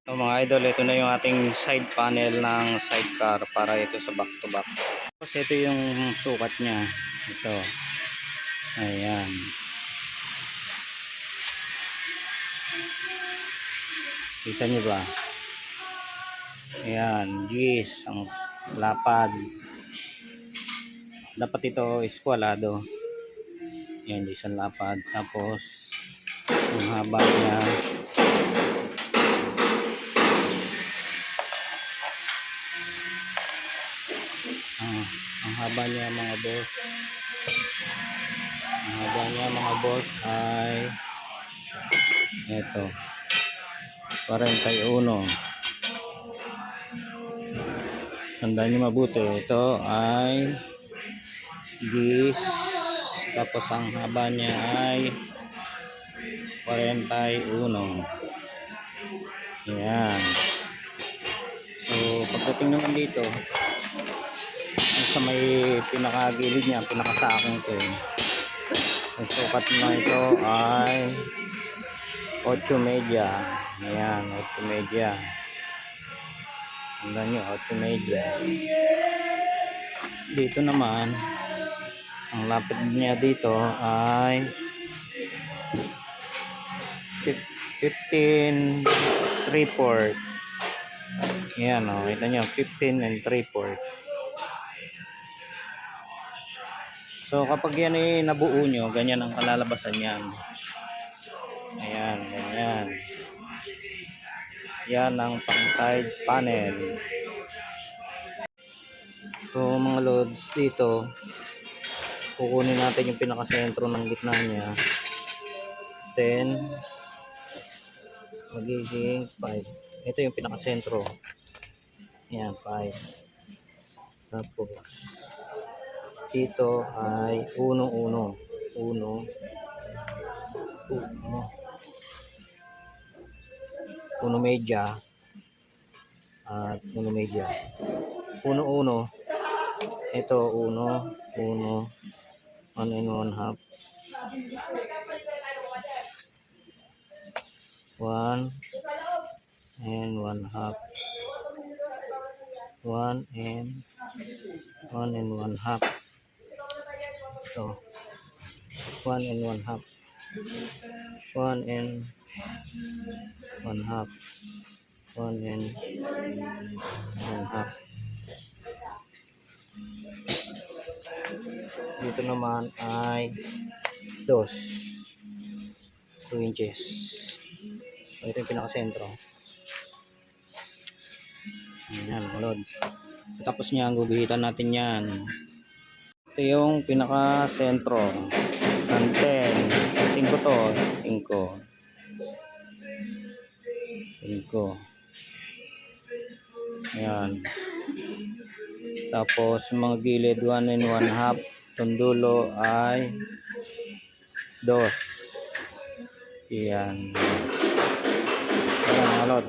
So mga idol, ito na yung ating side panel ng sidecar para ito sa back to back. Tapos ito yung sukat niya. Ito. Ayan. Kita nyo ba? Ayan. Gis. Ang lapad. Dapat ito eskwalado. Ayan. Gis ang lapad. Tapos ang haba niya. Ang haba niya mga boss. Ang haba niya mga boss ay ito. 41. Tandaan niyo mabuti. Ito ay gis. Tapos ang haba niya ay 41. Ayan. So pagdating naman dito sa may pinakagilid niya, pinakasakong ko, ang sukat na ito ay 8 media. Ayan, 8 media. Tandaan nyo, 8 media. Dito naman ang lapad niya dito ay 15 3/4. Ayan o, kita nyo 15 3/4. So kapag yan ay nabuo nyo, ganyan ang kalalabasan yan. Ayan, ganyan. Yan ang pang side panel. So mga loads dito, kukunin natin yung pinakasentro ng gitna niya. 10 magiging 5. Ito yung pinakasentro. Ayan, 5. Tapos dito ay 1 media at 1 media. 1 ito 1 1 and 1/2, 1 and 1/2, 1 and 1/2. Ito 1 and 1/2, 1 and 1/2, 1 and 1/2. Dito naman ay 2 inches. So, ito yung pinakasentro. Ayan, malod. Tapos niya, guguhitan natin yan. Ito yung pinakasentro. 10. 5 to. 5. 5. Ayan. Tapos mga gilid 1 and 1/2. Itong dulo ay 2. Ayan. Ayan, malod.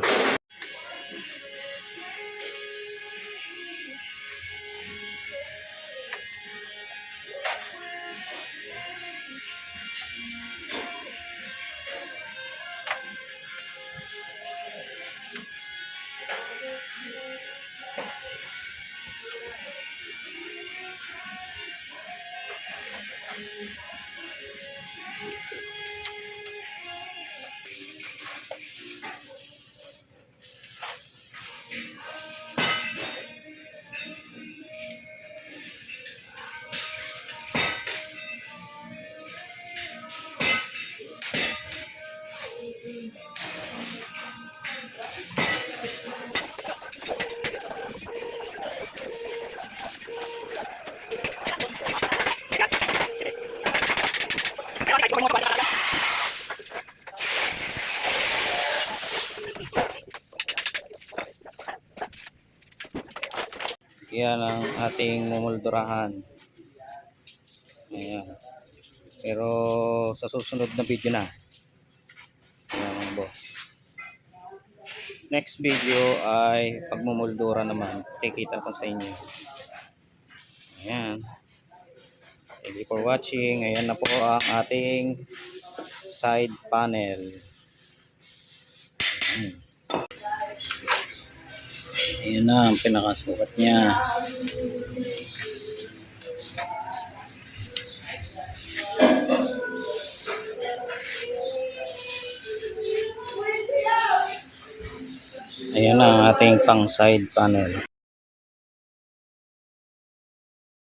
Yan ang ating mumuldurahan. Ayan. Pero sa susunod na video na. Ayan mga boss. Next video ay pagmumuldura naman. Kikita ko sa inyo. Ayan. Thank you for watching. Ayan na po ang ating side panel. Ayan na ang pinakasukat niya. Ayan na ang ating pang side panel.